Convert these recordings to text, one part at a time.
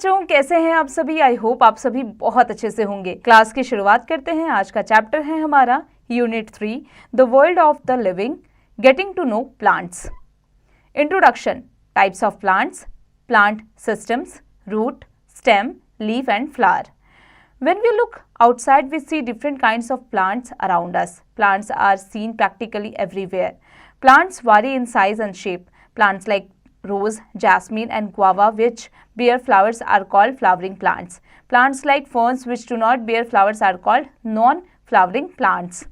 बच्चों, कैसे हैं आप सभी? आई होप आप सभी बहुत अच्छे से होंगे। क्लास की शुरुआत करते हैं। आज का चैप्टर है हमारा unit 3, the world of the living, getting to know plants. Introduction, types of plants, plant systems, root, stem, leaf and flower. When we look outside, we see different kinds of plants around us. Plants are seen practically everywhere. Plants vary in size and shape. Plants like rose, jasmine and guava which bear flowers are called flowering plants. Plants like ferns which do not bear flowers are called non-flowering plants.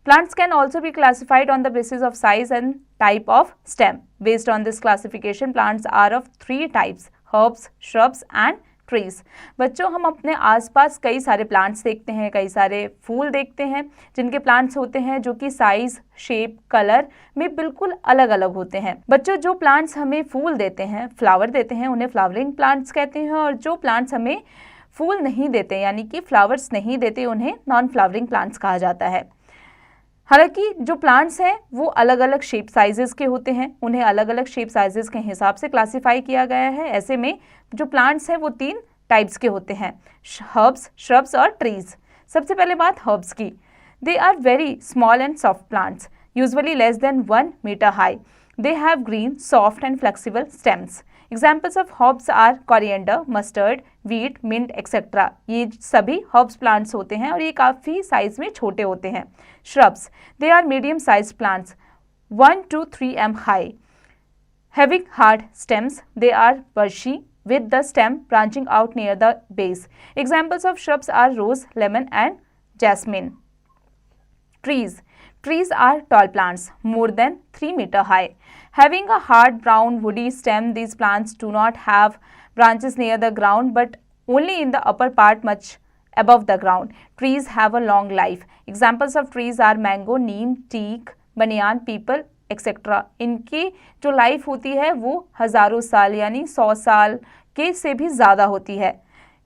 Plants can also be classified on the basis of size and type of stem. Based on this classification, plants are of three types: herbs, shrubs and trees. बच्चों, हम अपने आसपास कई सारे plants देखते हैं, कई सारे फूल देखते हैं जिनके प्लांट्स होते हैं जो कि साइज, शेप, कलर में बिल्कुल अलग अलग होते हैं। बच्चों, जो प्लांट्स हमें फूल देते हैं, फ्लावर देते हैं, उन्हें फ्लावरिंग प्लांट्स कहते हैं, और जो प्लांट्स हमें फूल नहीं देते यानी कि फ्लावर्स नहीं देते, उन्हें नॉन फ्लावरिंग प्लांट्स कहा जाता है। हालांकि जो प्लांट्स हैं वो अलग अलग शेप साइजेस के होते हैं, उन्हें अलग अलग शेप साइजेस के हिसाब से क्लासिफाई किया गया है। ऐसे में जो प्लांट्स हैं वो 3 टाइप्स के होते हैं: हर्ब्स, श्रब्स और ट्रीज। सबसे पहले बात हर्ब्स की। They are very small and soft plants, usually less than 1 metre high. They have green, soft and flexible stems. Examples of herbs are coriander, mustard, wheat, mint etcetera. ये सभी herbs plants होते हैं और ये काफ़ी size में छोटे होते हैं। Shrubs, they are medium size plants, 1 to 3 m high, having hard stems. They are bushy with the stem branching out near the base. Examples of shrubs are rose, lemon and jasmine. Trees, trees are tall plants, more than 3 meter high. Having a hard brown woody stem, these plants do not have branches near the ground but only in the upper part much above the ground. Trees have a long life. Examples of trees are mango, neem, teak, banyan, peepal, etcetera. इनकी जो life होती है वो हज़ारों साल यानी 100 साल के से भी ज़्यादा होती है।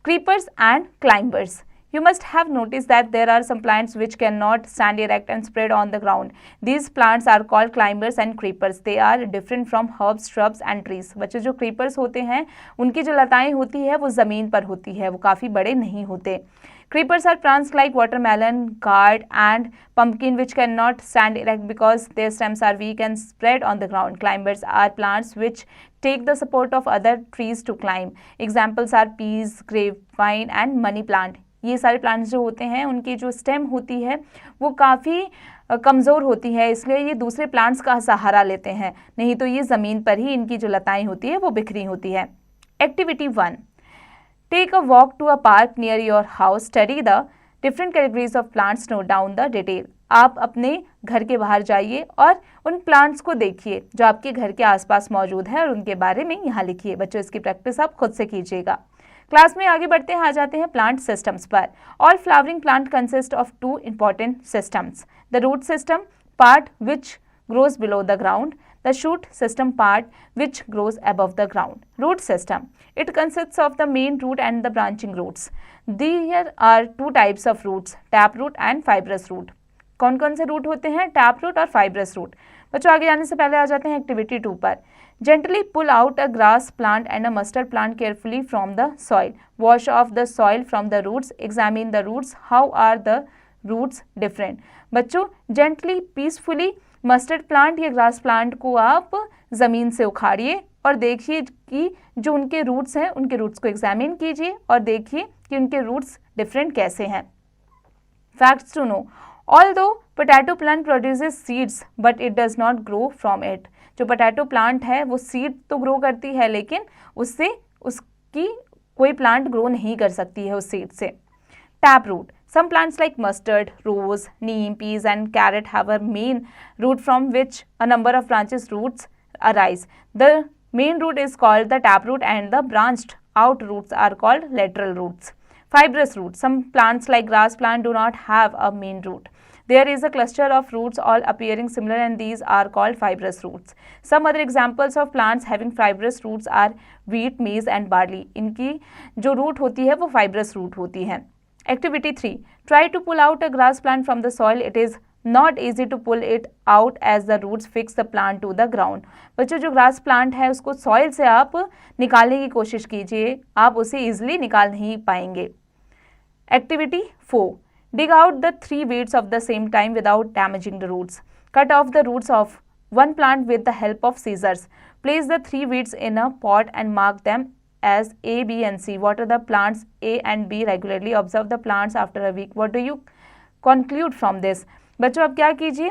Creepers and climbers, you must have noticed that there are some plants which cannot stand erect and spread on the ground. These plants are called climbers and creepers. They are different from herbs, shrubs and trees. बच्चे, जो creepers होते हैं उनकी जो लताएं होती है वो ज़मीन पर होती है, वो काफ़ी बड़े नहीं होते। Creepers are plants like watermelon, gourd and pumpkin which cannot stand erect because their stems are weak and spread on the ground. Climbers are plants which take the support of other trees to climb. Examples are peas, grapevine and money plant. ये सारे plants जो होते हैं उनकी जो stem होती है वो काफ़ी कमज़ोर होती है, इसलिए ये दूसरे प्लांट्स का सहारा लेते हैं, नहीं तो ये ज़मीन पर ही इनकी जो लताएं होती है वो बिखरी होती है। Activity 1, take a walk to a park near your house, study the different categories of plants, note down the detail. आप अपने घर के बाहर जाइए और उन प्लांट्स को देखिए जो आपके घर के आसपास मौजूद है और उनके बारे में यहाँ लिखिए। बच्चों, इसकी प्रैक्टिस आप खुद से कीजिएगा। क्लास में आगे बढ़ते हैं, आ जाते हैं प्लांट सिस्टम्स पर। All flowering plant consist of 2 important systems: the root system, part which grows below the ground; the shoot system, part which grows above the ground. Root system, it consists of the main root and the branching roots. There are 2 types of roots: tap root and fibrous root. कौन कौन से root होते हैं? Tap root और fibrous root. बच्चों, आगे जाने से पहले आ जाते हैं एक्टिविटी 2 पर। Gently pull out a grass plant and a mustard plant carefully from the soil. Wash off the soil from the roots. Examine the roots. How are the roots different? बच्चों, gently, peacefully mustard plant या grass plant को आप ज़मीन से उखाड़िए और देखिए कि जो उनके रूट्स हैं उनके रूट्स को एग्जामिन कीजिए और देखिए कि उनके रूट्स डिफरेंट कैसे हैं। Facts to know, although potato plant produces seeds but it does not grow from it. जो पोटैटो प्लांट है वो सीड तो ग्रो करती है लेकिन उससे उसकी कोई प्लांट ग्रो नहीं कर सकती है उस सीड से। Tap root, some plants like mustard, rose, neem, peas and carrot have a main root from which a number of branches roots arise. The main root is called the taproot and the branched out roots are called lateral roots. Fibrous root, some plants like grass plant do not have a main root. There is a cluster of roots all appearing similar and these are called fibrous roots. Some other examples of plants having fibrous roots are wheat, maize and barley. इनकी जो root होती है वो fibrous root होती है। Activity 3, try to pull out a grass plant from the soil. It is not easy to pull it out as the roots fix the plant to the ground. बच्चों जो grass plant है उसको soil से आप निकालने की कोशिश कीजिए, आप उसे इजिली निकाल नहीं पाएंगे. Activity 4. Dig out the 3 weeds of the same time without damaging the roots. Cut off the roots of one plant with the help of scissors. Place the 3 weeds in a pot and mark them as A, B and C. Water the plants A and B regularly. Observe the plants after a week. What do you conclude from this? बच्चों आप क्या कीजिए,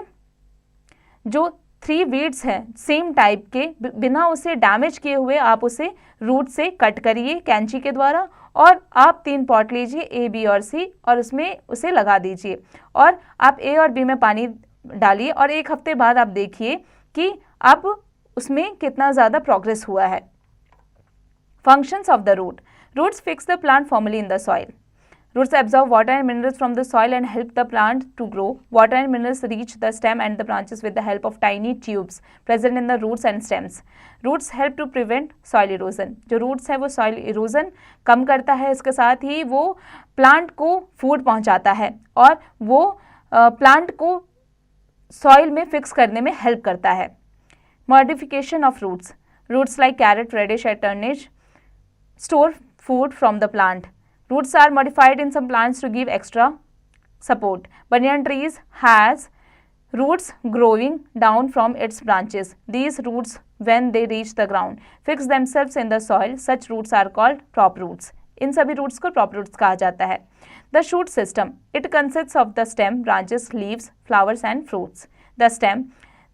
जो 3 weeds हैं same type के, बिना उसे damage किए हुए आप उसे रूट से कट करिए कैंची के द्वारा, और आप 3 पॉट लीजिए ए, बी और सी, और उसमें उसे लगा दीजिए, और आप ए और बी में पानी डालिए, और 1 हफ्ते बाद आप देखिए कि अब उसमें कितना ज़्यादा प्रोग्रेस हुआ है. Functions of the root. Roots fix the plant formally in the soil. Roots absorb water and minerals from the soil and help the plant to grow. Water and minerals reach the stem and the branches with the help of tiny tubes present in the roots and stems. Roots help to prevent soil erosion. जो roots है वो soil erosion कम करता है, इसके साथ ही वो plant को food पहुंचाता है और वो plant को soil में fix करने में help करता है. Modification of roots. Roots like carrot, radish and turnip store food from the plant. Roots are modified in some plants to give extra support. Banyan trees has roots growing down from its branches. These roots, when they reach the ground, fix themselves in the soil. Such roots are called prop roots. इन सभी roots को prop roots कहा जाता है. The shoot system. It consists of the stem, branches, leaves, flowers and fruits. The stem.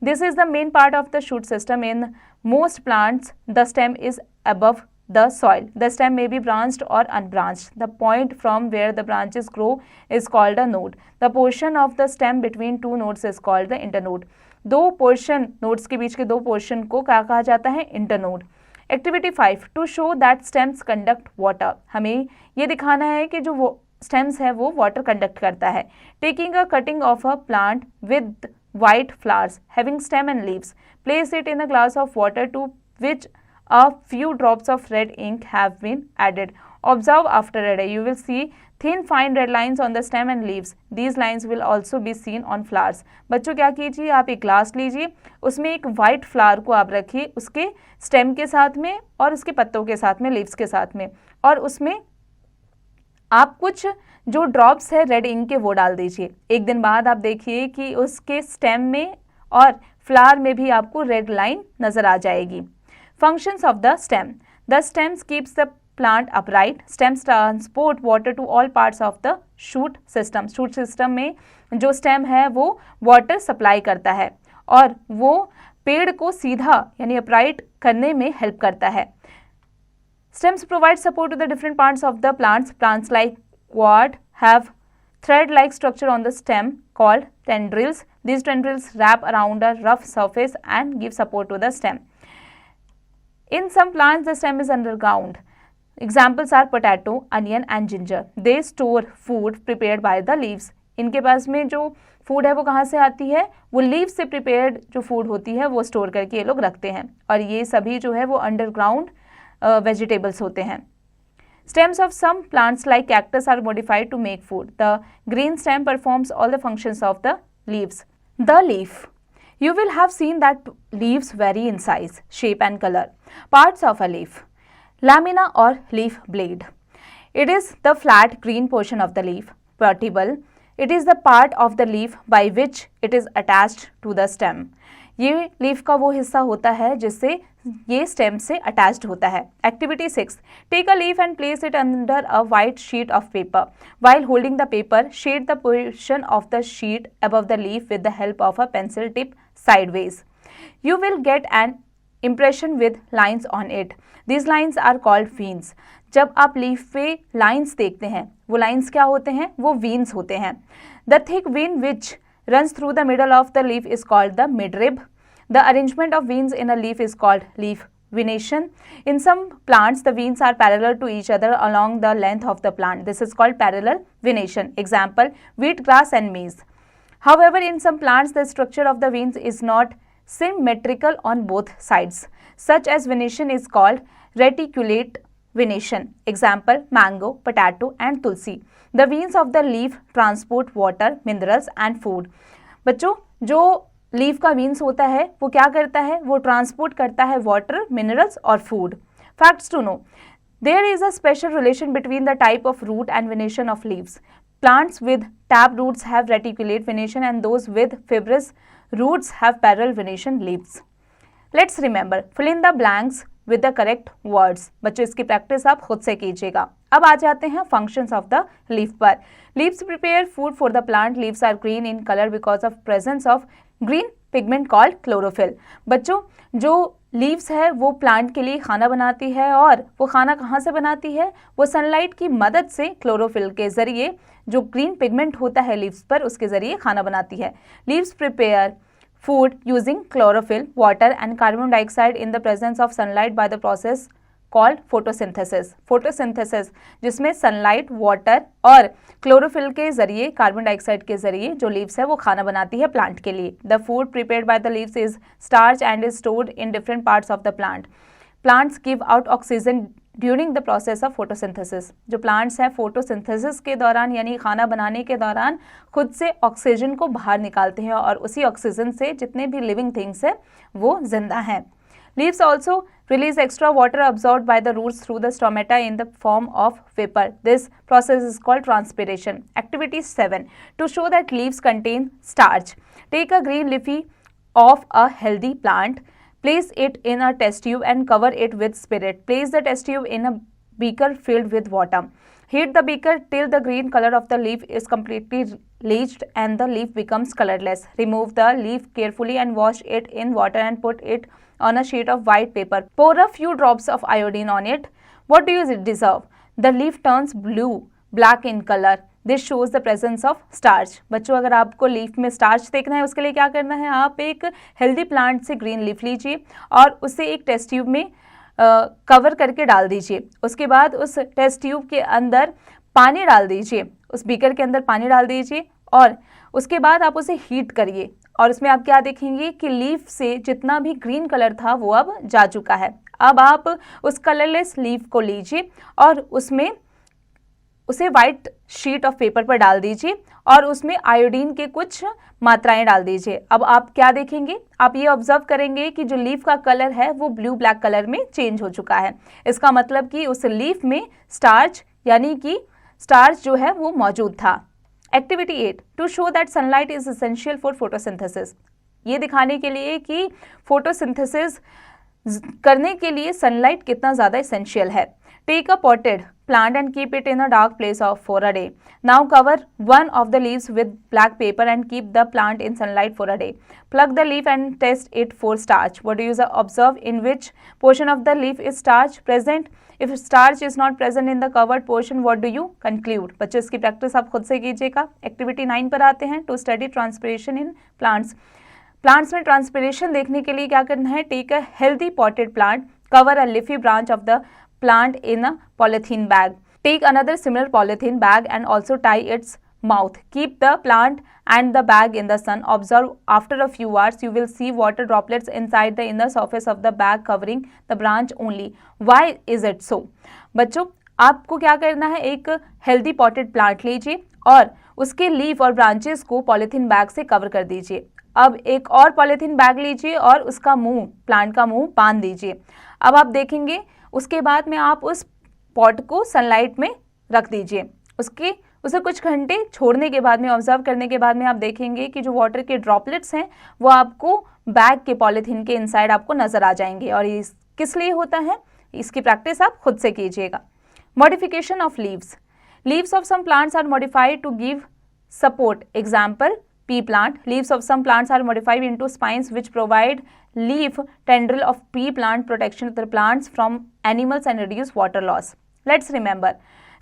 This is the main part of the shoot system. In most plants, the stem is above the soil. The stem may be branched or unbranched. The point from where the branches grow is called a node. The portion of the stem between 2 nodes is called the internode. 2 portion nodes के बीच के 2 portion को क्या कहा जाता है? internode. Activity 5. To show that stems conduct water. हमें ये दिखाना है कि जो stems है वो water conduct करता है. Taking a cutting of a plant with white flowers having stem and leaves. Place it in a glass of water to which a few drops of red ink have been added. Observe after a day. You will see thin fine red lines on the stem and leaves. These lines will also be seen on flowers. बच्चों क्या कीजिए, आप एक glass लीजिए, उसमें एक white flower को आप रखिए उसके स्टेम के साथ में और उसके पत्तों के साथ में, लीव्स के साथ में, और उसमें आप कुछ जो ड्रॉप्स है रेड इंक के वो डाल दीजिए. 1 दिन बाद आप देखिए कि उसके स्टेम में और फ्लावर में भी आपको रेड लाइन नज़र आ जाएगी. Functions of the stem. The stems keeps the plant upright. Stems transport water to all parts of the shoot system. Shoot system में जो stem है वो water supply करता है और वो पेड़ को सीधा यानी upright करने में help करता है. Stems provide support to the different parts of the plants. Plants like gourd have thread-like structure on the stem called tendrils. These tendrils wrap around a rough surface and give support to the stem. In some plants, the stem is underground. Examples are potato, onion and ginger. They store food prepared by the leaves. इनके पास में जो food है वो कहाँ से आती है? वो लीव्स से प्रिपेयर्ड जो फूड होती है वो स्टोर करके ये लोग रखते हैं, और ये सभी जो है वो अंडरग्राउंड वेजिटेबल्स होते हैं. Stems of some plants like cactus are modified to make food. The green stem performs all the functions of the leaves. The leaf. You will have seen that leaves vary in size, shape and color. Parts of a leaf. Lamina or leaf blade. It is the flat green portion of the leaf. Petiole. It is the part of the leaf by which it is attached to the stem. ये leaf का वो हिस्सा होता है जिससे ये stem से attached होता है. Activity 6. Take a leaf and place it under a white sheet of paper. While holding the paper, shade the portion of the sheet above the leaf with the help of a pencil tip sideways. You will get an impression with lines on it. These lines are called veins. जब आप leaf पे lines देखते हैं, वो lines क्या होते हैं? वो veins होते हैं. The thick vein which runs through the middle of the leaf is called the midrib. The arrangement of veins in a leaf is called leaf venation. In some plants, the veins are parallel to each other along the length of the plant. This is called parallel venation. Example, wheat grass and maize. However, in some plants, the structure of the veins is not symmetrical on both sides. Such as venation is called reticulate venation. Example, mango, potato and tulsi. The veins of the leaf transport water, minerals and food. बच्चों, जो leaf का means होता है वो क्या करता है, वो ट्रांसपोर्ट करता है वाटर, मिनरल्स और food. Facts to know, there is a special relation between the type of root and venation of leaves. Plants with tap roots have reticulate venation and those with fibrous roots have parallel venation leaves. Let's remember, fill in the blanks with the correct words. बच्चों, इसकी practice आप खुद से कीजिएगा। अब आ जाते हैं functions of the leaf पर। Leaves prepare food for the plant. Leaves are green in color because of presence of green pigment called chlorophyll. बच्चों, जो लीव्स है वो प्लांट के लिए खाना बनाती है, और वो खाना कहाँ से बनाती है, वो सनलाइट की मदद से क्लोरोफिल के जरिए, जो ग्रीन पिगमेंट होता है लीव्स पर, उसके जरिए खाना बनाती है। Leaves prepare food using chlorophyll, water and carbon dioxide in the presence of sunlight by the process called photosynthesis. Photosynthesis जिसमें सनलाइट, वाटर और क्लोरोफिल के जरिए, कार्बन डाइऑक्साइड के जरिए जो लीव्स है वो खाना बनाती है प्लांट के लिए। The food prepared by the leaves is starch and is stored in different parts of the plant. Plants give out oxygen during the process of photosynthesis. जो प्लांट्स हैं फोटोसिंथेसिस के दौरान यानी खाना बनाने के दौरान खुद से ऑक्सीजन को बाहर निकालते हैं, और उसी ऑक्सीजन से जितने भी लिविंग थिंग्स है वो जिंदा हैं। Leaves also release extra water absorbed by the roots through the stomata in the form of vapor. This process is called transpiration. Activity 7. To show that leaves contain starch, take a green leafy of a healthy plant, place it in a test tube and cover it with spirit. Place the test tube in a beaker filled with water. Heat the beaker till the green color of the leaf is completely bleached and the leaf becomes colorless. Remove the leaf carefully and wash it in water and put it on a sheet of white paper. Pour a few drops of iodine on it. What do you deserve? The leaf turns blue, black in color. This shows the presence of starch. बच्चों, अगर आपको leaf में starch देखना है, उसके लिए क्या करना है, आप एक हेल्दी प्लांट से ग्रीन लीफ लीजिए और उसे एक टेस्ट ट्यूब में कवर करके डाल दीजिए। उसके बाद उस टेस्ट ट्यूब के अंदर पानी डाल दीजिए, उस बीकर के अंदर पानी डाल दीजिए, और उसके बाद आप उसे हीट करिए, और उसमें आप क्या देखेंगे कि लीफ से जितना भी ग्रीन कलर था वो अब जा चुका है। अब आप उस कलरलेस लीफ को लीजिए और उसमें उसे वाइट शीट ऑफ पेपर पर डाल दीजिए और उसमें आयोडीन के कुछ मात्राएं डाल दीजिए। अब आप क्या देखेंगे, आप ये ऑब्जर्व करेंगे कि जो लीफ का कलर है वो ब्लू ब्लैक कलर में चेंज हो चुका है। इसका मतलब कि उस लीफ में स्टार्च यानी कि स्टार्च जो है वो मौजूद था। Activity 8. To show that sunlight is essential for photosynthesis. ये दिखाने के लिए कि फोटोसिंथेसिस करने के लिए सनलाइट कितना ज़्यादा एसेंशियल है। Take a potted plant and keep it in a dark place for a day. Now cover one of the leaves with black paper and keep the plant in sunlight for a day. Pluck the leaf and test it for starch. What do you observe? In which portion of the leaf is starch present? If starch is not present in the covered portion, what do you conclude? बच्चों, इसकी practice आप खुद से कीजिएगा। Activity 9 पर आते हैं। To study transpiration in plants. Plants में ट्रांसपिरेशन देखने के लिए क्या करना है, take a healthy potted plant, cover a leafy branch of the plant in a polythene bag. Take another similar polythene bag and also tie its mouth. Keep the plant and the bag in the sun. Observe after a few hours you will see water droplets inside the inner surface of the bag covering the branch only. Why is it so? बच्चों, आपको क्या करना है, एक healthy potted plant लीजिए और उसके leaf और ब्रांचेस को पॉलीथीन बैग से कवर कर दीजिए। अब एक और पॉलीथीन बैग लीजिए और उसका मुंह, प्लांट का मुंह बांध दीजिए। अब आप देखेंगे उसके बाद में आप उस पॉट को सनलाइट में रख दीजिए। उसे कुछ घंटे छोड़ने के बाद में, ऑब्जर्व करने के बाद में आप देखेंगे कि जो वाटर के ड्रॉपलेट्स हैं वो आपको बैग के पॉलीथीन के इनसाइड आपको नजर आ जाएंगे। और ये किस लिए होता है, इसकी प्रैक्टिस आप खुद से कीजिएगा। Modification of leaves. Leaves of some plants are modified to give support. Example, pea plant. Leaves of some plants are modified into spines which provide leaf tendril of pea plant protection to the plants from animals and reduce water loss. Let's remember,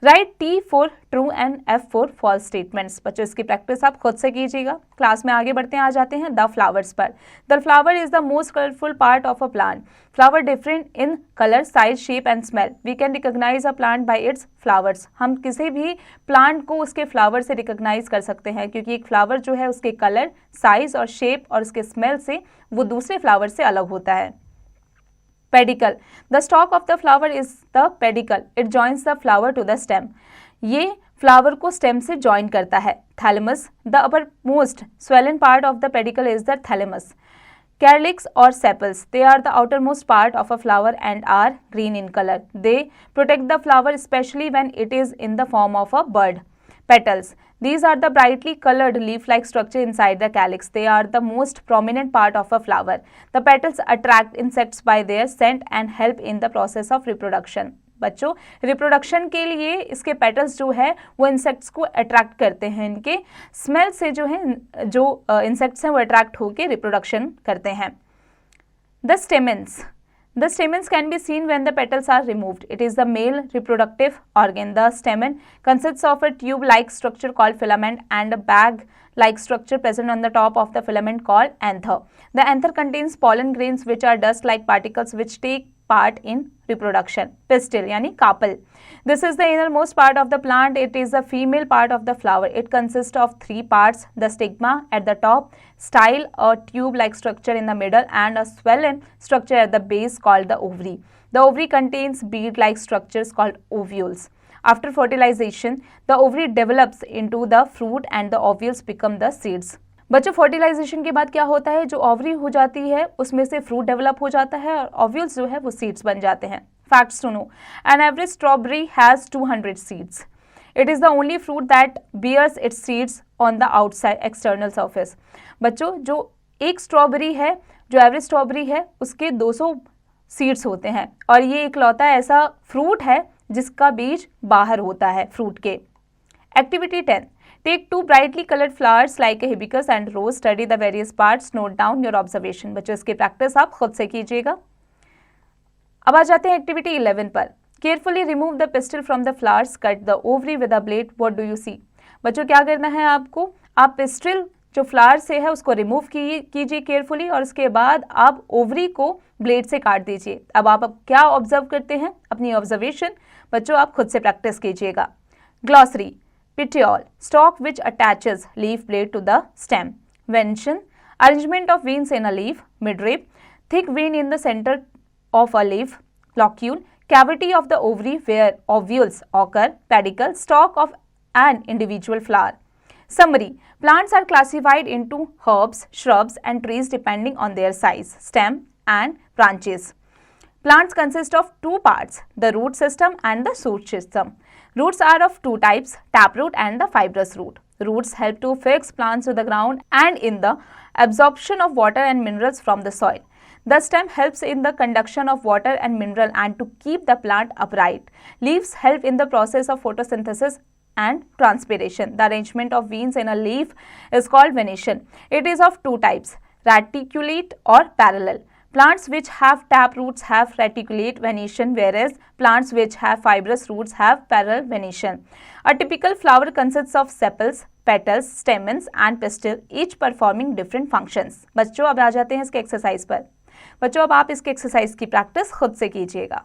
write T for true and F for false statements. बच्चों, इसकी practice आप खुद से कीजिएगा। Class में आगे बढ़ते हैं, आ जाते हैं द फ्लावर्स पर। The flower is the most colourful part of a plant. Flower different in colour, size, shape and smell. We can recognise a plant by its flowers. हम किसी भी प्लांट को उसके फ्लावर से रिकॉग्नाइज कर सकते हैं, क्योंकि एक फ्लावर जो है उसके कलर, साइज और शेप और उसके स्मेल से वो दूसरे फ्लावर से अलग होता है। Pedicel. The stalk of the flower is the pedicel, it joins the flower to the stem. ये फ्लावर को स्टेम से ज्वाइन करता है। Thalamus, the upper most swollen part of the pedicel is the thalamus. Calyx or sepals, they are the outermost part of a flower and are green in color. They protect the flower especially when it is in the form of a bud. Petals, these are the brightly colored leaf-like structure inside the calyx. They are the most prominent part of a flower. The petals attract insects by their scent and help in the process of reproduction. बच्चों, reproduction के लिए इसके petals जो है वो insects को attract करते हैं। इनके स्मेल से जो है जो इंसेक्ट्स हैं वो अट्रैक्ट होकर रिप्रोडक्शन करते हैं। The stamens can be seen when the petals are removed. It is the male reproductive organ. The stamen consists of a tube like structure called filament and a bag like structure present on the top of the filament called anther. The anther contains pollen grains which are dust like particles which take part in reproduction. Pistil यानी carpel. This is the innermost part of the plant. It is the female part of the flower. It consists of 3 parts: the stigma at the top, style, a tube-like structure in the middle, and a swollen structure at the base called the ovary. The ovary contains bead-like structures called ovules. After fertilization, the ovary develops into the fruit and the ovules become the seeds. बच्चों, fertilisation के बाद क्या होता है, जो ovary हो जाती है उसमें से फ्रूट डेवलप हो जाता है और ओव्यूल्स जो है वो सीड्स बन जाते हैं। Facts to know, an average strawberry has 200 seeds. It is the only fruit that bears its seeds on the outside external surface. बच्चों, जो एक स्ट्रॉबेरी है, जो एवरेज स्ट्रॉबेरी है, उसके 200 सीड्स होते हैं और ये इकलौता ऐसा फ्रूट है जिसका बीज बाहर होता है फ्रूट के. Activity 10. Take 2 brightly coloured flowers like a hibiscus and rose. Study the various parts. Note down your observation. बच्चों, इसकी प्रैक्टिस आप खुद से कीजिएगा. अब आ जाते हैं एक्टिविटी 11 पर. Carefully remove the pistil from the flowers. Cut the ovary with a blade. What do you see? बच्चों, क्या करना है आपको, आप पिस्टिल जो फ्लावर से है उसको रिमूव कीजिए केयरफुली और उसके बाद आप ओवरी को ब्लेड से काट दीजिए. अब आप क्या ऑब्जर्व करते हैं, अपनी ऑब्जर्वेशन बच्चों आप खुद से प्रैक्टिस कीजिएगा. Glossary. petiole, stalk which attaches leaf blade to the stem. Vention, arrangement of veins in a leaf. Midrib, thick vein in the center of a leaf. Locule, cavity of the ovary where ovules occur. Pedicle, stalk of an individual flower. Summary, plants are classified into herbs, shrubs and trees depending on their size, stem and branches. Plants consist of 2 parts, the root system and the shoot system. Roots are of 2 types, taproot and the fibrous root. Roots help to fix plants to the ground and in the absorption of water and minerals from the soil. The stem helps in the conduction of water and mineral and to keep the plant upright. Leaves help in the process of photosynthesis and transpiration. The arrangement of veins in a leaf is called venation. It is of 2 types, reticulate or parallel. Plants which have tap roots have reticulate venation, whereas plants which have fibrous roots have parallel venation. A typical flower consists of sepals, petals, stamens and pistil, each performing different functions. बच्चों, अब आ जाते हैं इसके exercise पर. बच्चों, अब आप इसके एक्सरसाइज की प्रैक्टिस खुद से कीजिएगा.